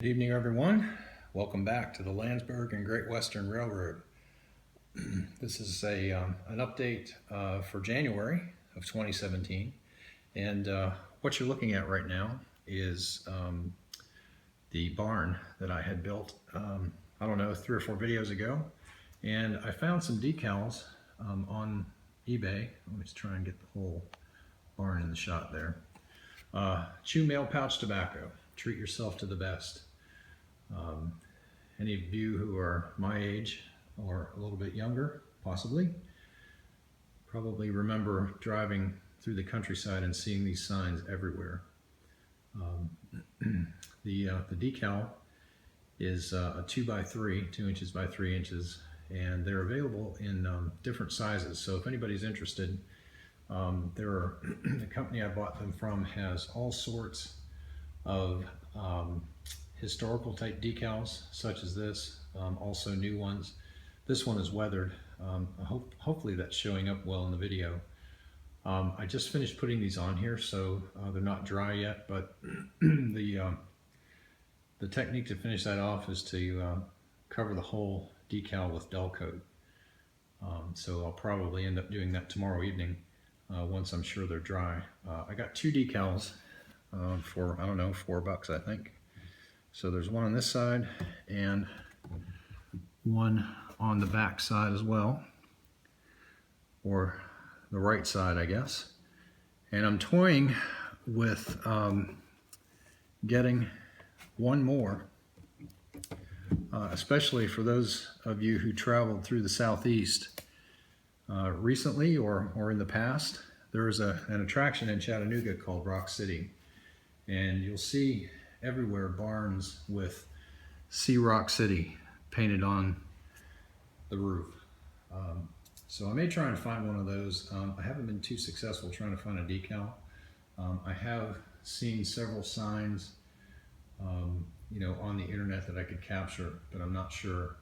Good evening, everyone. Welcome back to the Landsburg and Great Western Railroad. This is an update for January of 2017, and what you're looking at right now is the barn that I had built, I don't know, 3 or 4 videos ago, and I found some decals on eBay. Let me just try and get the whole barn in the shot there. Chew male pouch tobacco. Treat yourself to the best. Any of you who are my age or a little bit younger, possibly, probably remember driving through the countryside and seeing these signs everywhere. The decal is a 2x3, 2 inches by 3 inches, and they're available in different sizes. So if anybody's interested, the company I bought them from has all sorts of historical type decals such as this, also new ones. This one is weathered. Hopefully that's showing up well in the video. I just finished putting these on here, so they're not dry yet, but the technique to finish that off is to cover the whole decal with dull coat. So I'll probably end up doing that tomorrow evening once I'm sure they're dry. I got 2 decals for, I don't know, $4 I think. So there's one on this side and one on the back side as well, or the right side, I guess. And I'm toying with getting one more, especially for those of you who traveled through the Southeast recently or in the past. There is an attraction in Chattanooga called Rock City, and you'll see everywhere barns with "See Rock City" painted on the roof. So I may try and find one of those. I haven't been too successful trying to find a decal. I have seen several signs, you know, on the internet that I could capture, but I'm not sure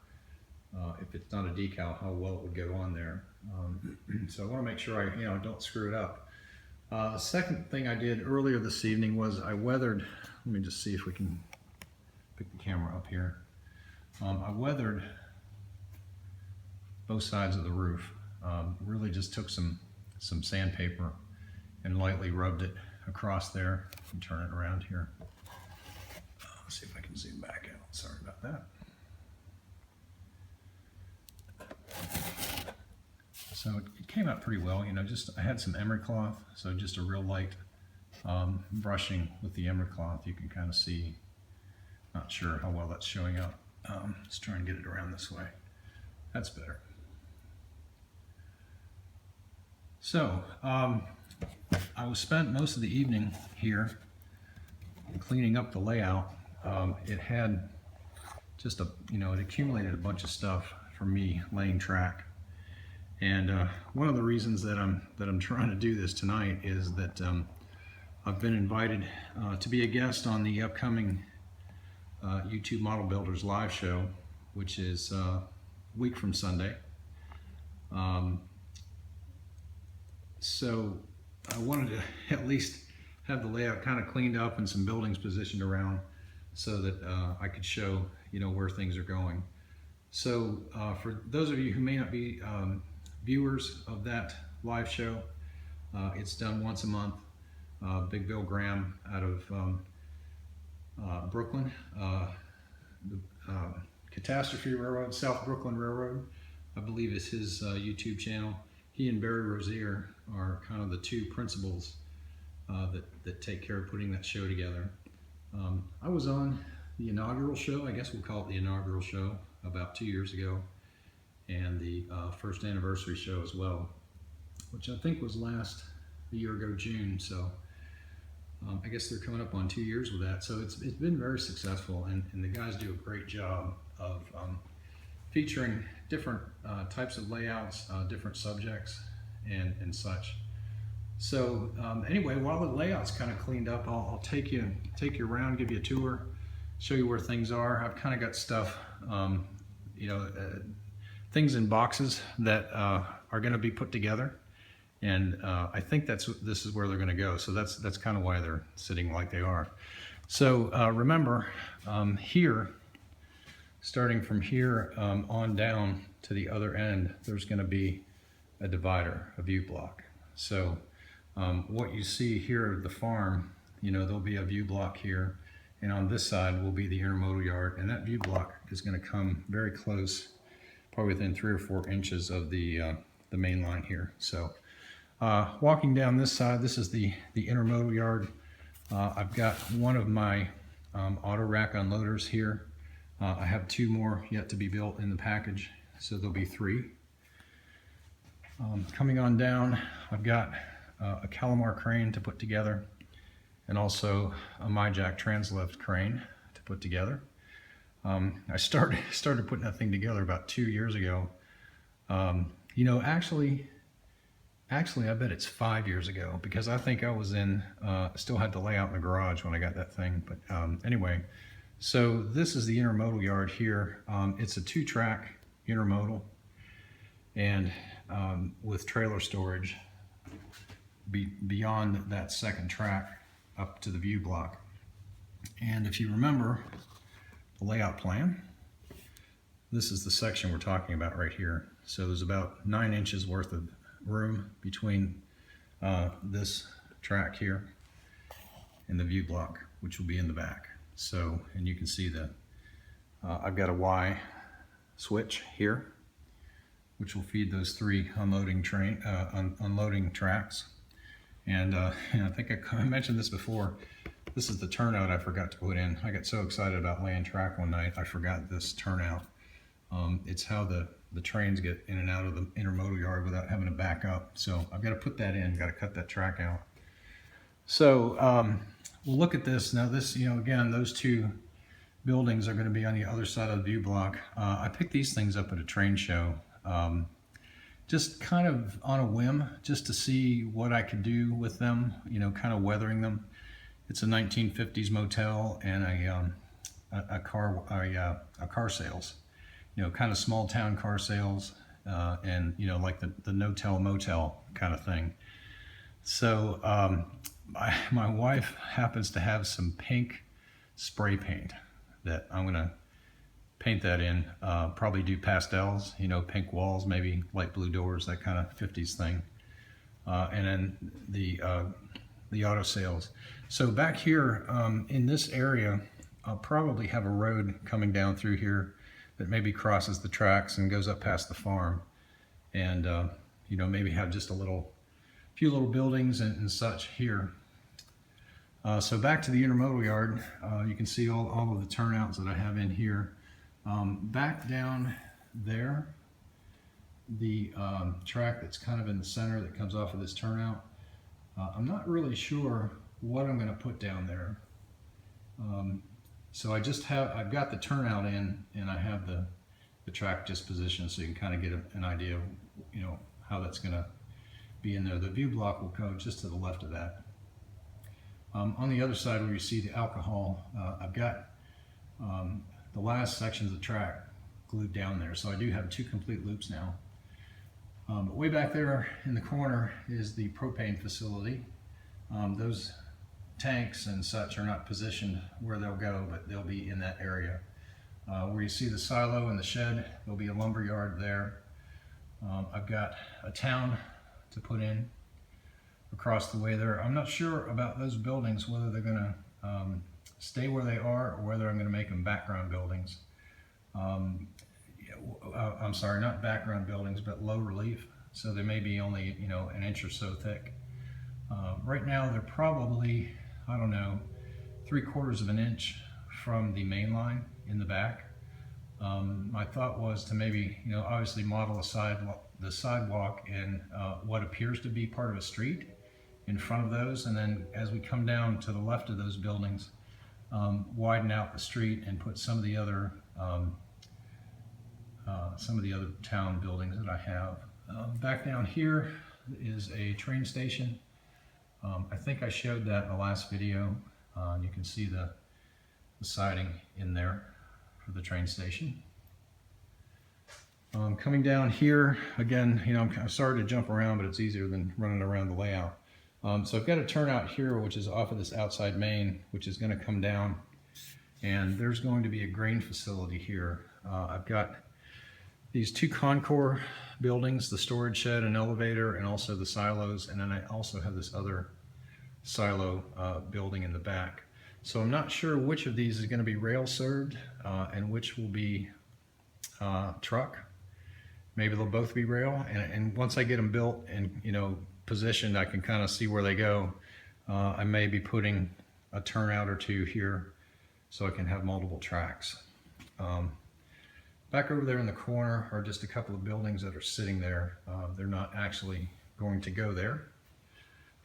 if it's not a decal how well it would go on there. So I want to make sure I, don't screw it up. Second thing I did earlier this evening was I weathered. Let me just see if we can pick the camera up here. I weathered both sides of the roof. Really just took some sandpaper and lightly rubbed it across there. And turn it around here. Let's see if I can zoom back out. Sorry about that. So it came out pretty well. I had some emery cloth, so just a real light brushing with the emery cloth. You can kind of see. Not sure how well that's showing up. Let's try and get it around this way. That's better. So I was spent most of the evening here cleaning up the layout. It had just it accumulated a bunch of stuff for me laying track. And one of the reasons that I'm trying to do this tonight is that I've been invited to be a guest on the upcoming YouTube Model Builders live show, which is a week from Sunday. So I wanted to at least have the layout kind of cleaned up and some buildings positioned around so that I could show where things are going. So for those of you who may not be viewers of that live show, it's done once a month. Big Bill Graham out of Brooklyn, the Catastrophe Railroad, South Brooklyn Railroad, I believe is his YouTube channel. He and Barry Rozier are kind of the 2 principals that take care of putting that show together. I was on the inaugural show, I guess we'll call it the inaugural show, about 2 years ago, and the first anniversary show as well, which I think was a year ago, June. So I guess they're coming up on 2 years with that. So it's been very successful, and the guys do a great job of featuring different types of layouts, different subjects, and such. So anyway, while the layout's kind of cleaned up, I'll take you around, give you a tour, show you where things are. I've kind of got stuff, things in boxes that are going to be put together, and I think this is where they're going to go. So that's kind of why they're sitting like they are. So remember, here, starting from here on down to the other end, there's going to be a divider, a view block. So what you see here at the farm, there'll be a view block here, and on this side will be the intermodal yard, and that view block is going to come very close, probably within 3 or 4 inches of the main line here. So walking down this side, this is the intermodal yard. I've got one of my auto rack unloaders here. I have 2 more yet to be built in the package, so there'll be 3. Coming on down, I've got a Calamar crane to put together, and also a MyJack translift crane to put together. I started putting that thing together about 2 years ago. Actually, I bet it's 5 years ago, because I think I was still had the layout in the garage when I got that thing. But anyway, so this is the intermodal yard here. It's a 2-track intermodal, and with trailer storage beyond that 2nd track up to the view block. And if you remember the layout plan, this is the section we're talking about right here. So there's about 9 inches worth of room between this track here and the view block, which will be in the back. So, and you can see that I've got a Y switch here, which will feed those 3 unloading tracks. And I think I mentioned this before. This is the turnout I forgot to put in. I got so excited about laying track one night, I forgot this turnout. It's how the trains get in and out of the intermodal yard without having to back up. So I've got to put that in, got to cut that track out. So we'll look at this. Now this, again, those 2 buildings are going to be on the other side of the view block. I picked these things up at a train show, just kind of on a whim, just to see what I could do with them, kind of weathering them. It's a 1950s motel and a car sales. Kind of small town car sales, and like the no-tell motel kind of thing. So my wife happens to have some pink spray paint that I'm gonna paint that in. Probably do pastels, pink walls, maybe light blue doors, that kind of 50s thing. And then the auto sales. So back here in this area, I'll probably have a road coming down through here that maybe crosses the tracks and goes up past the farm, and maybe have just a few little buildings and such here. So back to the intermodal yard, you can see all of the turnouts that I have in here. Back down there, the track that's kind of in the center that comes off of this turnout, I'm not really sure what I'm going to put down there. So I've got the turnout in, and I have the track just positioned, so you can kind of get an idea of, how that's going to be in there. The view block will go just to the left of that. On the other side where you see the alcohol, I've got the last sections of the track glued down there, so I do have 2 complete loops now. But way back there in the corner is the propane facility. Those tanks and such are not positioned where they'll go, but they'll be in that area. Where you see the silo and the shed, there'll be a lumber yard there. I've got a town to put in across the way there. I'm not sure about those buildings, whether they're going to stay where they are or whether I'm going to make them background buildings. I'm sorry, not background buildings, but low relief. So they may be only, an inch or so thick. Right now they're probably, I don't know, 3/4 of an inch from the main line in the back. My thought was to maybe, obviously model the sidewalk in what appears to be part of a street in front of those, and then as we come down to the left of those buildings, widen out the street and put some of the other town buildings that I have. Back down here is a train station. I think I showed that in the last video. You can see the siding in there for the train station. Coming down here, again, I'm sorry to jump around, but it's easier than running around the layout. So I've got a turnout here, which is off of this outside main, which is going to come down, and there's going to be a grain facility here. I've got these two Concours buildings, the storage shed and elevator, and also the silos, and then I also have this other silo building in the back. So I'm not sure which of these is going to be rail served and which will be truck. Maybe they'll both be rail, and once I get them built and positioned, I can kind of see where they go. I may be putting a turnout or two here so I can have multiple tracks. Back over there in the corner are just a couple of buildings that are sitting there. They're not actually going to go there.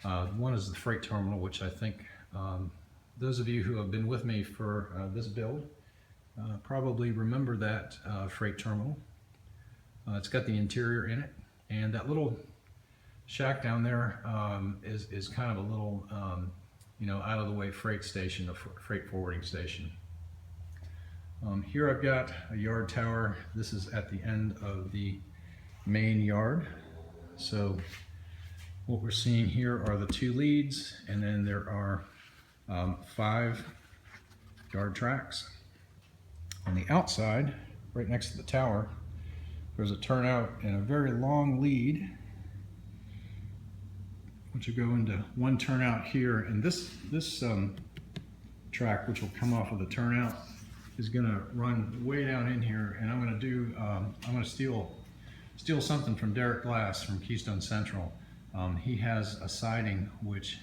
One is the freight terminal, which I think those of you who have been with me for this build probably remember that freight terminal. It's got the interior in it, and that little shack down there is kind of a little out of the way freight station, a freight forwarding station. Here I've got a yard tower. This is at the end of the main yard. So what we're seeing here are the two leads, and then there are 5 yard tracks. On the outside, right next to the tower, there's a turnout and a very long lead, which will go into one turnout here. And this track, which will come off of the turnout, is going to run way down in here. And I'm going to steal something from Derek Glass from Keystone Central. He has a siding which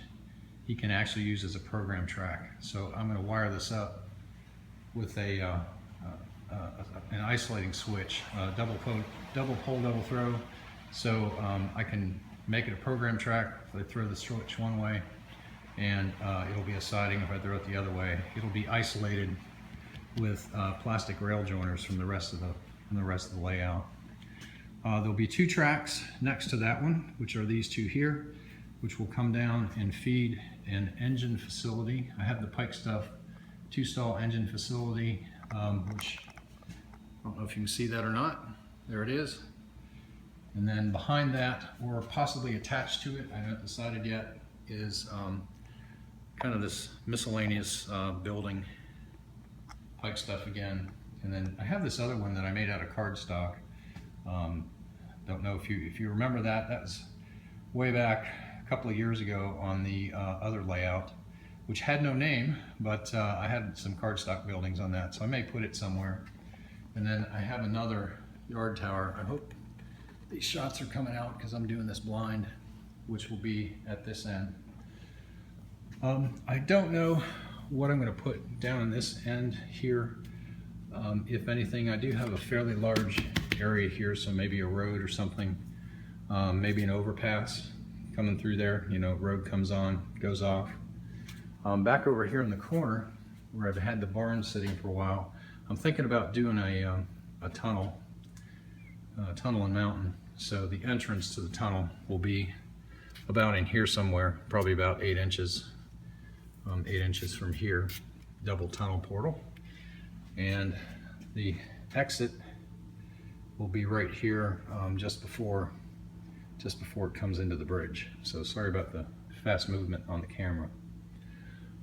he can actually use as a program track. So I'm going to wire this up with an isolating switch, double pull, double throw. So I can make it a program track if I throw the switch one way, and it'll be a siding if I throw it the other way. It'll be isolated with plastic rail joiners from the rest of the layout. There'll be 2 tracks next to that one, which are these 2 here, which will come down and feed an engine facility. I have the Pike Stuff 2-stall engine facility, which I don't know if you can see that or not. There it is. And then behind that, or possibly attached to it, I haven't decided yet, is kind of this miscellaneous building, Pike Stuff again. And then I have this other one that I made out of cardstock. Don't know if you remember that. That was way back a couple of years ago on the other layout, which had no name, but I had some cardstock buildings on that, so I may put it somewhere. And then I have another yard tower. I hope these shots are coming out because I'm doing this blind, which will be at this end. I don't know what I'm going to put down on this end here. If anything, I do have a fairly large area here, so maybe a road or something, maybe an overpass coming through there. Road comes on, goes off. Back over here in the corner where I've had the barn sitting for a while, I'm thinking about doing a tunnel and mountain. So the entrance to the tunnel will be about in here somewhere, probably about 8 inches, 8 inches from here, double tunnel portal. And the exit will be right here, just before it comes into the bridge. So sorry about the fast movement on the camera.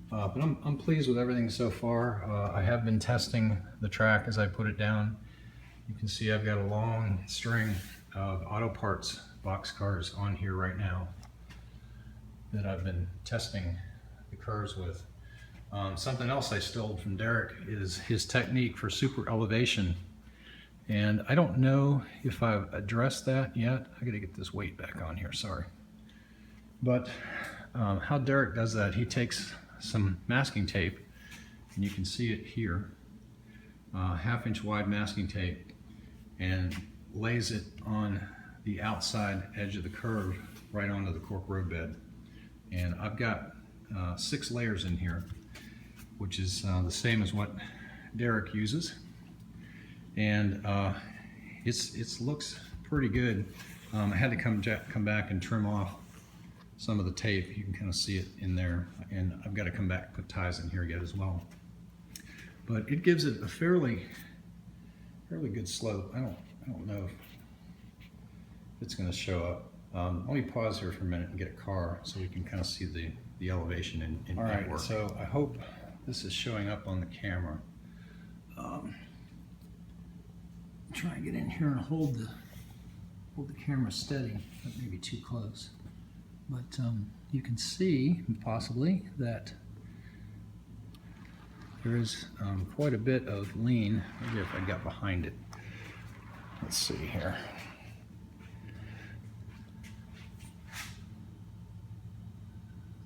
But I'm pleased with everything so far. I have been testing the track as I put it down. You can see I've got a long string of auto parts boxcars on here right now that I've been testing the curves with. Something else I stole from Derek is his technique for super elevation. And I don't know if I've addressed that yet. I gotta get this weight back on here, sorry. But how Derek does that, he takes some masking tape, and you can see it here, 1/2 inch wide masking tape, and lays it on the outside edge of the curve right onto the cork road bed. And I've got 6 layers in here, which is the same as what Derek uses. And it looks pretty good. I had to come back and trim off some of the tape. You can kind of see it in there, and I've got to come back and put ties in here yet as well. But it gives it a fairly good slope. I don't know if it's going to show up Let me pause here for a minute and get a car so we can kind of see the elevation in All right, network. So I hope this is showing up on the camera. Try and get in here and hold the camera steady. That may be too close, but you can see possibly that there is quite a bit of lean. Maybe if I got behind it. Let's see here.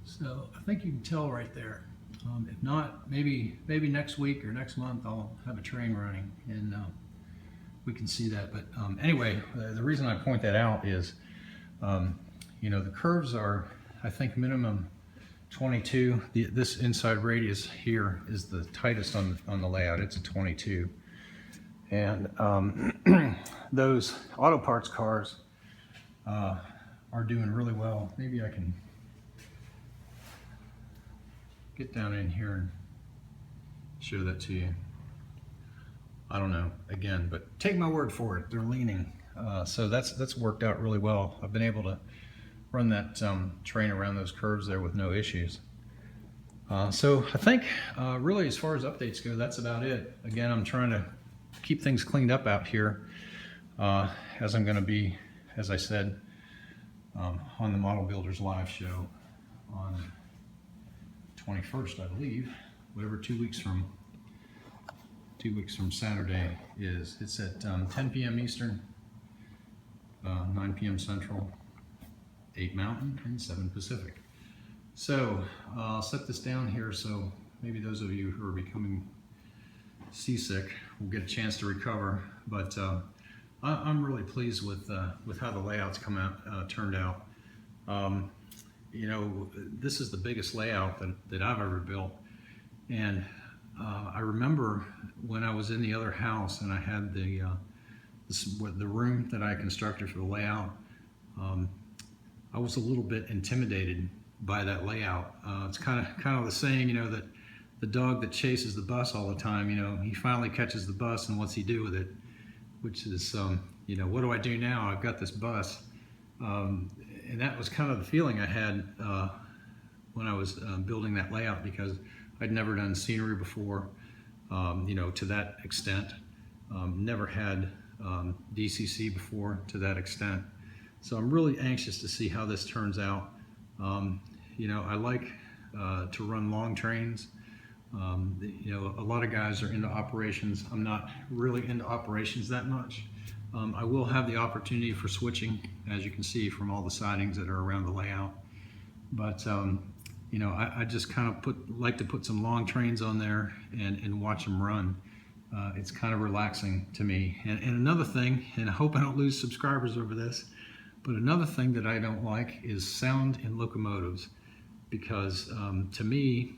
So I think you can tell right there. If not, maybe next week or next month I'll have a train running and we can see that. But anyway, the reason I point that out is, you know, the curves are, I think, minimum 22. This inside radius here is the tightest on the layout. It's a 22. And those auto parts cars are doing really well. Maybe I can get down in here and show that to you. I don't know, again, but take my word for it, they're leaning. So that's worked out really well. I've been able to run that train around those curves there with no issues. So I think really as far as updates go, that's about it. Again, I'm trying to keep things cleaned up out here as I'm going to be, as I said, on the Model Builders Live show on 21st, I believe, whatever 2 weeks from Saturday is. It's at 10 p.m. Eastern, 9 p.m. Central, 8 Mountain, and 7 Pacific. So I'll set this down here so maybe those of you who are becoming seasick will get a chance to recover. But I'm really pleased with how the layouts turned out. You know, this is the biggest layout that I've ever built, and I remember when I was in the other house and I had the room that I constructed for the layout. I was a little bit intimidated by that layout. It's kind of the saying, you know, that the dog that chases the bus all the time, you know, he finally catches the bus, and what's he do with it? Which is, you know, what do I do now? I've got this bus. And that was kind of the feeling I had when I was building that layout, because I'd never done scenery before, you know, to that extent. Never had DCC before to that extent. So I'm really anxious to see how this turns out. You know, I like to run long trains. You know, a lot of guys are into operations. I'm not really into operations that much. I will have the opportunity for switching, as you can see from all the sidings that are around the layout. But you know, I just kind of like to put some long trains on there and watch them run. It's kind of relaxing to me. And another thing, and I hope I don't lose subscribers over this, but another thing that I don't like is sound in locomotives, because to me,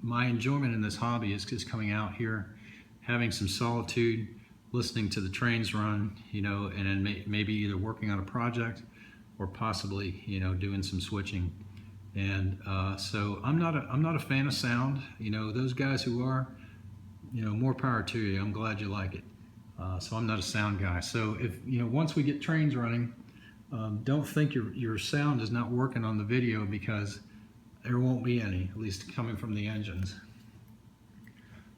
my enjoyment in this hobby is just coming out here, having some solitude, listening to the trains run, you know, and then maybe either working on a project or possibly, you know, doing some switching. And so I'm not a fan of sound. You know, those guys who are, you know, more power to you. I'm glad you like it. So I'm not a sound guy. So if, you know, once we get trains running, don't think your sound is not working on the video, because there won't be any, at least coming from the engines.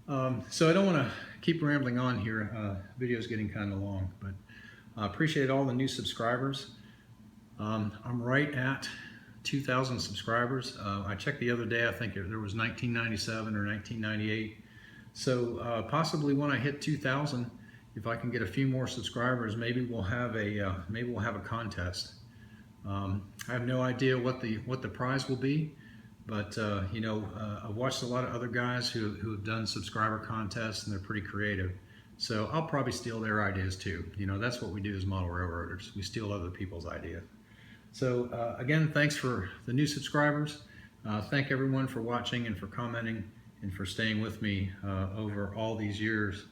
So I don't want to keep rambling on here. Video's getting kind of long, but I appreciate all the new subscribers. I'm right at 2,000 subscribers. I checked the other day, I think there was 1997 or 1998. So possibly when I hit 2,000, if I can get a few more subscribers, maybe we'll have a contest. I have no idea what the prize will be, but you know, I've watched a lot of other guys who have done subscriber contests, and they're pretty creative. So I'll probably steal their ideas too. You know, that's what we do as model railroaders. We steal other people's ideas. So again, thanks for the new subscribers. Thank everyone for watching and for commenting and for staying with me over all these years.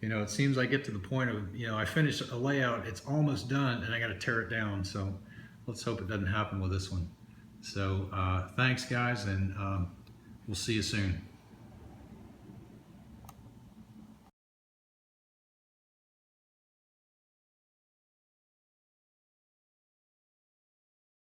You know, it seems I get to the point of, you know, I finish a layout, it's almost done, and I got to tear it down. So let's hope it doesn't happen with this one. So thanks guys, and we'll see you soon.